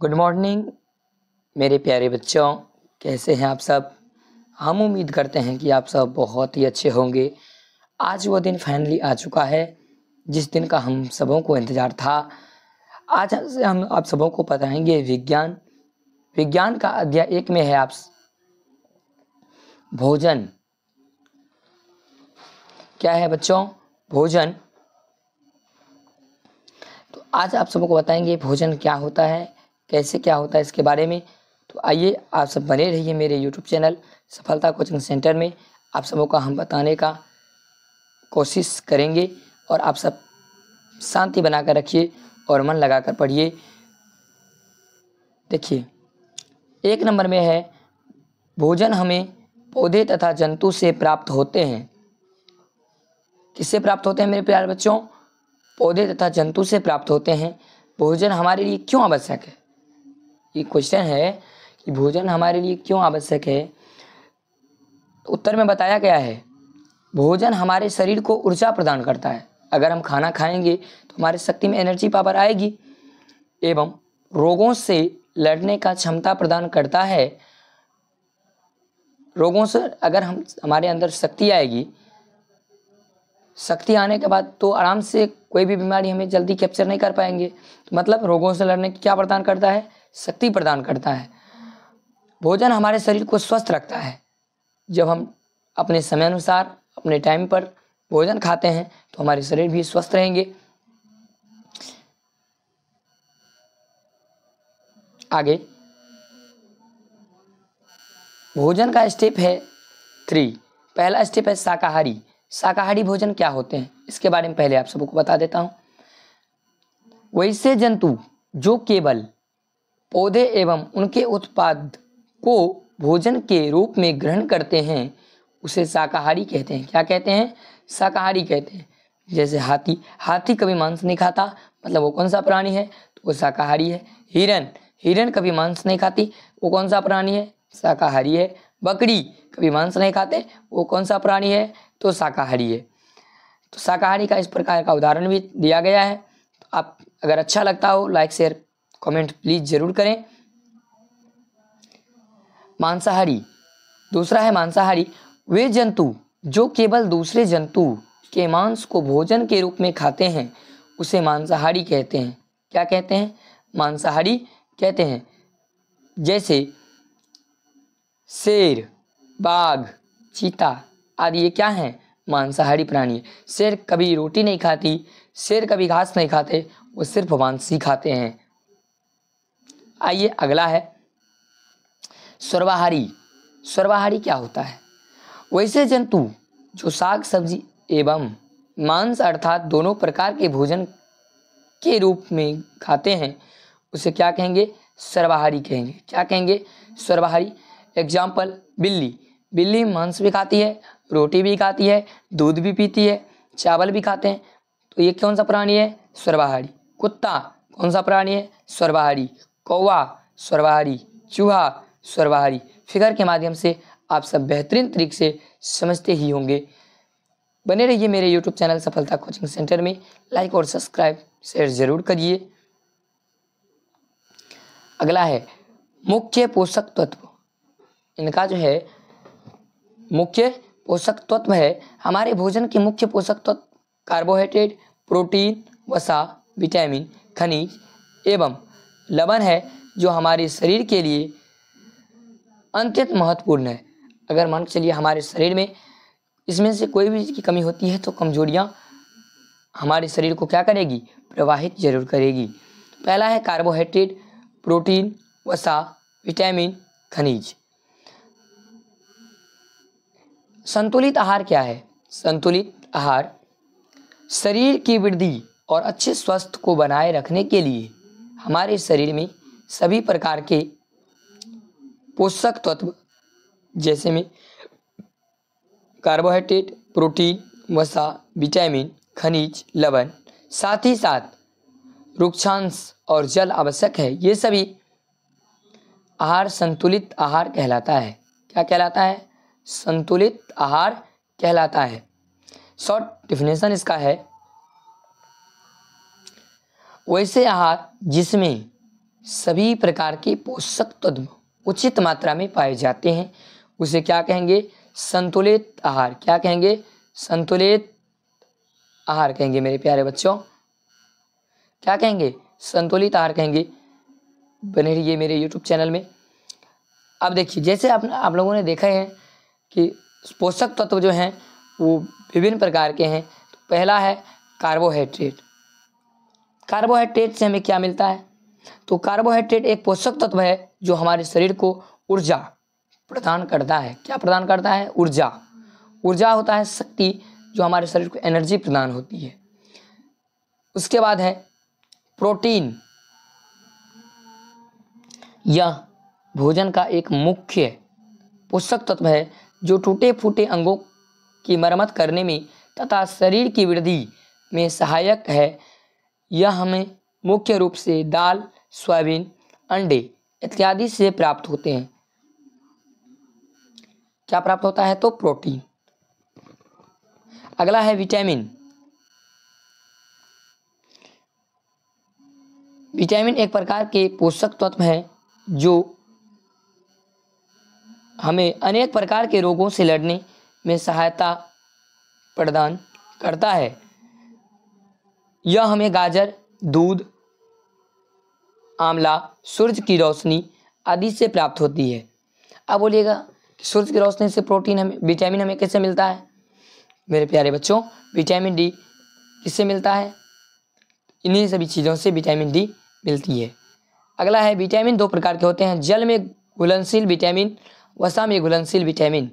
Good morning मेरे प्यारे बच्चों, कैसे हैं आप सब। हम उम्मीद करते हैं कि आप सब बहुत ही अच्छे होंगे। आज वो दिन फाइनली आ चुका है जिस दिन का हम सबों को इंतज़ार था। आज से हम आप सबों को बताएंगे विज्ञान का अध्याय 1 में है आप भोजन। क्या है बच्चों? भोजन। तो आज आप सबों को बताएंगे भोजन क्या होता है, कैसे क्या होता है इसके बारे में। तो आइए आप सब बने रहिए मेरे यूट्यूब चैनल सफलता कोचिंग सेंटर में। आप सबों का हम बताने का कोशिश करेंगे और आप सब शांति बनाकर रखिए और मन लगाकर पढ़िए। देखिए, 1 नंबर में है भोजन हमें पौधे तथा जंतु से प्राप्त होते हैं। किससे प्राप्त होते हैं मेरे प्यारे बच्चों? पौधे तथा जंतु से प्राप्त होते हैं। भोजन हमारे लिए क्यों आवश्यक है? ये क्वेश्चन है कि भोजन हमारे लिए क्यों आवश्यक है। तो उत्तर में बताया गया है भोजन हमारे शरीर को ऊर्जा प्रदान करता है। अगर हम खाना खाएंगे तो हमारे शक्ति में एनर्जी पावर आएगी एवं रोगों से लड़ने का क्षमता प्रदान करता है। रोगों से अगर हमारे अंदर शक्ति आएगी, शक्ति आने के बाद तो आराम से कोई भी बीमारी हमें जल्दी कैप्चर नहीं कर पाएंगे। तो मतलब रोगों से लड़ने की क्या प्रदान करता है? शक्ति प्रदान करता है। भोजन हमारे शरीर को स्वस्थ रखता है। जब हम अपने समय अनुसार अपने टाइम पर भोजन खाते हैं तो हमारे शरीर भी स्वस्थ रहेंगे। आगे भोजन का स्टेप है 3। पहला स्टेप है शाकाहारी। शाकाहारी भोजन क्या होते हैं इसके बारे में पहले आप सबको बता देता हूँ। वैसे जंतु जो केवल पौधे एवं उनके उत्पाद को भोजन के रूप में ग्रहण करते हैं उसे शाकाहारी कहते हैं। क्या कहते हैं? शाकाहारी कहते हैं। जैसे हाथी कभी मांस नहीं खाता, मतलब वो कौन सा प्राणी है? तो वो शाकाहारी है। हिरन कभी मांस नहीं खाती, वो कौन सा प्राणी है? शाकाहारी है। बकरी कभी मांस नहीं खाते, वो कौन सा प्राणी है? तो शाकाहारी है। तो शाकाहारी का इस प्रकार का उदाहरण भी दिया गया है। तो आप अगर अच्छा लगता हो लाइक शेयर कमेंट प्लीज जरूर करें। मांसाहारी, दूसरा है मांसाहारी। वे जंतु जो केवल दूसरे जंतु के मांस को भोजन के रूप में खाते हैं उसे मांसाहारी कहते हैं। क्या कहते हैं? मांसाहारी कहते हैं। जैसे शेर, बाघ, चीता आदि ये क्या हैं? मांसाहारी प्राणी। शेर कभी रोटी नहीं खाती, शेर कभी घास नहीं खाते, वो सिर्फ मांस ही खाते हैं। आइए अगला है सर्वाहारी। सर्वाहारी क्या होता है? वैसे जंतु जो साग सब्जी एवं मांस अर्थात दोनों प्रकार के भोजन के रूप में खाते हैं उसे क्या कहेंगे? सर्वाहारी कहेंगे। क्या कहेंगे? सर्वाहारी। एग्जाम्पल बिल्ली मांस भी खाती है, रोटी भी खाती है, दूध भी पीती है, चावल भी खाते हैं, तो ये कौन सा प्राणी है? सर्वाहारी। कुत्ता कौन सा प्राणी है? सर्वाहारी। कौवा सर्वाहारी। चूहा सर्वाहारी। फिगर के माध्यम से आप सब बेहतरीन तरीके से समझते ही होंगे। बने रहिए मेरे यूट्यूब चैनल सफलता कोचिंग सेंटर में। लाइक और सब्सक्राइब शेयर जरूर करिए। अगला है मुख्य पोषक तत्व। इनका जो है मुख्य पोषक तत्व है, हमारे भोजन के मुख्य पोषक तत्व कार्बोहाइड्रेट, प्रोटीन, वसा, विटामिन, खनिज एवं लवण है जो हमारे शरीर के लिए अत्यंत महत्वपूर्ण है। अगर मान के चलिए हमारे शरीर में इसमें से कोई भी की कमी होती है तो कमजोरियां हमारे शरीर को क्या करेगी? प्रवाहित जरूर करेगी। पहला है कार्बोहाइड्रेट, प्रोटीन, वसा, विटामिन, खनिज। संतुलित आहार क्या है? संतुलित आहार शरीर की वृद्धि और अच्छे स्वास्थ्य को बनाए रखने के लिए हमारे शरीर में सभी प्रकार के पोषक तत्व जैसे में कार्बोहाइड्रेट, प्रोटीन, वसा, विटामिन, खनिज, लवण, साथ ही साथ रुक्षांश और जल आवश्यक है। ये सभी आहार संतुलित आहार कहलाता है। क्या कहलाता है? संतुलित आहार कहलाता है। शॉर्ट डेफिनेशन इसका है वैसे आहार जिसमें सभी प्रकार के पोषक तत्व उचित मात्रा में पाए जाते हैं उसे क्या कहेंगे? संतुलित आहार। क्या कहेंगे? संतुलित आहार कहेंगे मेरे प्यारे बच्चों। क्या कहेंगे? संतुलित आहार कहेंगे। बने रहिए मेरे YouTube चैनल में। अब देखिए, जैसे आप लोगों ने देखा है कि पोषक तत्व जो हैं वो विभिन्न प्रकार के हैं। तो पहला है कार्बोहाइड्रेट। कार्बोहाइड्रेट से हमें क्या मिलता है? तो कार्बोहाइड्रेट एक पोषक तत्व है जो हमारे शरीर को ऊर्जा प्रदान करता है। क्या प्रदान करता है? ऊर्जा। ऊर्जा होता है शक्ति, जो हमारे शरीर को एनर्जी प्रदान होती है। उसके बाद है प्रोटीन। यह भोजन का एक मुख्य पोषक तत्व है जो टूटे फूटे अंगों की मरम्मत करने में तथा शरीर की वृद्धि में सहायक है। यह हमें मुख्य रूप से दाल, सोयाबीन, अंडे इत्यादि से प्राप्त होते हैं। क्या प्राप्त होता है? तो प्रोटीन। अगला है विटामिन। विटामिन एक प्रकार के पोषक तत्व हैं जो हमें अनेक प्रकार के रोगों से लड़ने में सहायता प्रदान करता है। यह हमें गाजर, दूध, आंवला, सूरज की रोशनी आदि से प्राप्त होती है। अब बोलिएगा कि सूरज की रोशनी से विटामिन हमें कैसे मिलता है? मेरे प्यारे बच्चों, विटामिन डी किससे मिलता है? इन्हीं सभी चीज़ों से विटामिन डी मिलती है। अगला है विटामिन दो प्रकार के होते हैं, जल में घुलनशील विटामिन, वसा में घुलनशील विटामिन।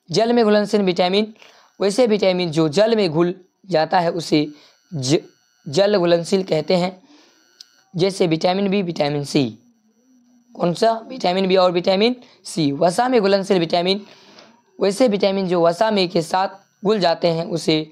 जल में घुलनशील विटामिन वैसे विटामिन जो जल में घुल जाता है उसे जल घुलनशील कहते हैं, जैसे विटामिन बी, विटामिन सी। कौन सा? विटामिन बी और विटामिन सी। वसा में घुलनशील विटामिन वैसे विटामिन जो वसा में के साथ घुल जाते हैं उसे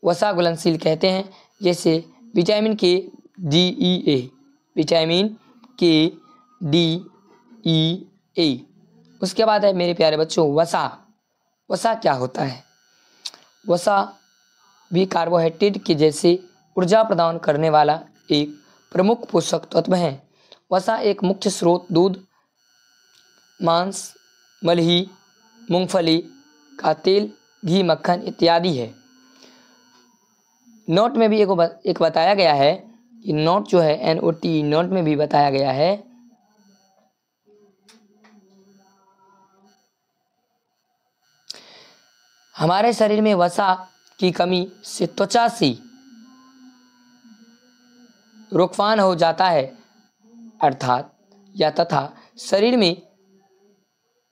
वसा घुलनशील कहते हैं, जैसे विटामिन के, डी, ई, ए। विटामिन के, डी, ई, ए। उसके बाद है मेरे प्यारे बच्चों वसा। वसा क्या होता है? वसा भी कार्बोहाइड्रेट के जैसे ऊर्जा प्रदान करने वाला एक प्रमुख पोषक तत्व है। वसा एक मुख्य स्रोत दूध, मांस, मलही, मूंगफली का तेल, घी, मक्खन इत्यादि है। नोट में भी एक बताया गया है कि नोट जो है NOT, नोट में भी बताया गया है हमारे शरीर में वसा की कमी से त्वचा से रोगवान हो जाता है, अर्थात या तथा शरीर में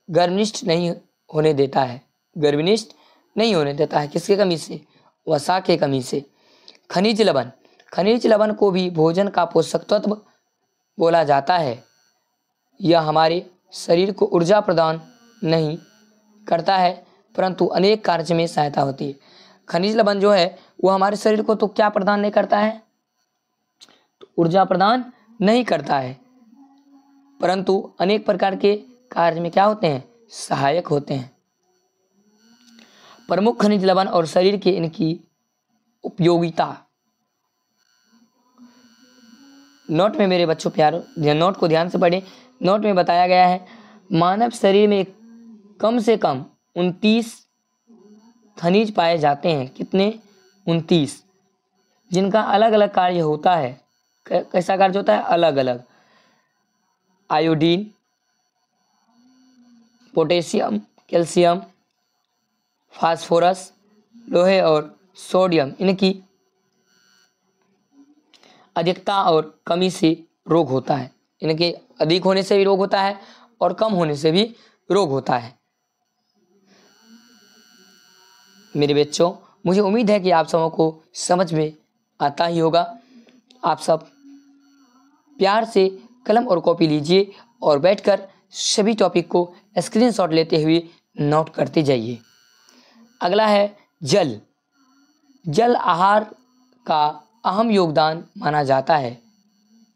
गर्भनिष्ठ नहीं होने देता है। गर्भनिष्ठ नहीं होने देता है किसके कमी से? वसा के कमी से। खनिज लवण। खनिज लवण को भी भोजन का पोषक तत्व बोला जाता है। यह हमारे शरीर को ऊर्जा प्रदान नहीं करता है परंतु अनेक कार्य में सहायता होती है। खनिज लवण जो है वो हमारे शरीर को तो क्या प्रदान नहीं करता है? तो ऊर्जा प्रदान नहीं करता है परंतु अनेक प्रकार के कार्य में क्या होते हैं? सहायक होते हैं। प्रमुख खनिज लवण और शरीर के इनकी उपयोगिता। नोट में मेरे बच्चों प्यारों, नोट को ध्यान से पढ़ें। नोट में बताया गया है मानव शरीर में कम से कम 29 खनिज पाए जाते हैं। कितने? 29, जिनका अलग अलग कार्य होता है। कैसा कार्य होता है? अलग अलग। आयोडीन, पोटेशियम, कैल्शियम, फास्फोरस, लोहे और सोडियम। इनकी अधिकता और कमी से रोग होता है। इनके अधिक होने से भी रोग होता है और कम होने से भी रोग होता है। मेरे बच्चों, मुझे उम्मीद है कि आप सबों को समझ में आता ही होगा। आप सब प्यार से कलम और कॉपी लीजिए और बैठकर सभी टॉपिक को स्क्रीनशॉट लेते हुए नोट करते जाइए। अगला है जल। जल आहार का अहम योगदान माना जाता है।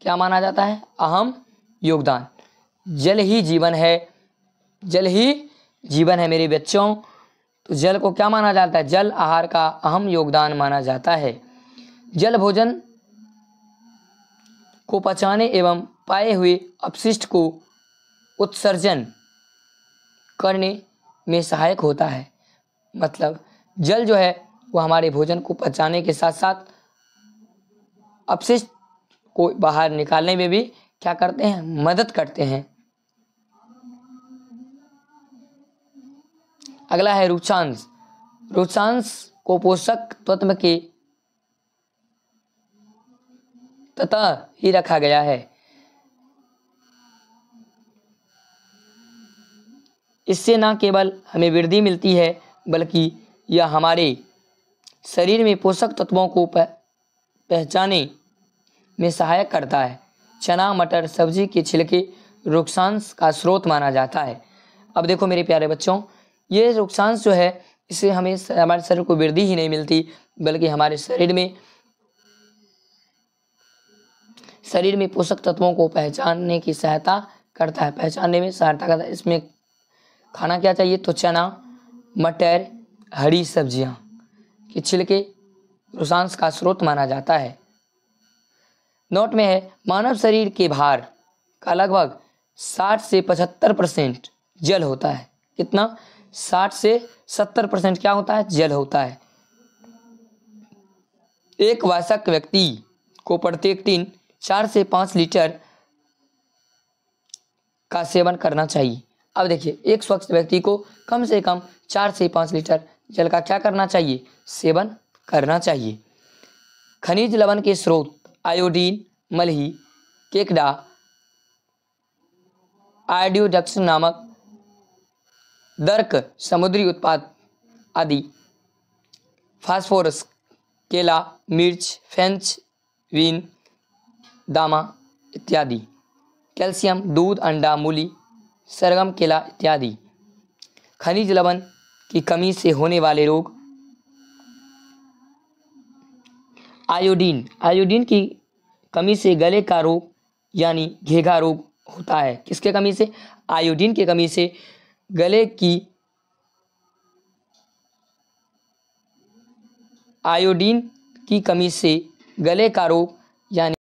क्या माना जाता है? अहम योगदान। जल ही जीवन है। जल ही जीवन है मेरे बच्चों। तो जल को क्या माना जाता है? जल आहार का अहम योगदान माना जाता है। जल भोजन को पचाने एवं पाए हुए अपशिष्ट को उत्सर्जन करने में सहायक होता है। मतलब जल जो है वो हमारे भोजन को पचाने के साथ साथ अपशिष्ट को बाहर निकालने में भी क्या करते हैं, मदद करते हैं। अगला है रुचांश। रुचांश को पोषक तत्व के ततः ही रखा गया है। इससे न केवल हमें वृद्धि मिलती है बल्कि यह हमारे शरीर में पोषक तत्वों को पहचाने में सहायक करता है। चना, मटर, सब्जी के छिलके रुक्षांश का स्रोत माना जाता है। अब देखो मेरे प्यारे बच्चों, ये रुक्षांश जो है इससे हमें हमारे शरीर को वृद्धि ही नहीं मिलती बल्कि हमारे शरीर में पोषक तत्वों को पहचानने की सहायता करता है, पहचानने में सहायता करता है। इसमें खाना क्या चाहिए, तो चना, मटर, हरी सब्जियां के छिलके रुक्षांश का स्रोत माना जाता है। नोट में है, मानव शरीर के भार का लगभग 60 से 75% जल होता है। कितना, 60 से 70% क्या होता है, जल होता है। एक वयस्क व्यक्ति को प्रत्येक दिन 4 से 5 लीटर का सेवन करना चाहिए। अब देखिए, एक स्वस्थ व्यक्ति को कम से कम 4 से 5 लीटर जल का क्या करना चाहिए, सेवन करना चाहिए। खनिज लवण के स्रोत आयोडीन, मलही, केकड़ा, आयोडोडक्स नामक दर्क, समुद्री उत्पाद आदि, फास्फोरस, केला, मिर्च, फेंच, वीन, दामा इत्यादि, कैल्शियम, दूध, अंडा, मूली, सरगम, केला इत्यादि। खनिज लवण की कमी से होने वाले रोग। आयोडीन की कमी से गले का रोग यानी घेघा रोग होता है। किसके कमी से, आयोडीन की कमी से गले की, आयोडीन की कमी से गले का रोग यानी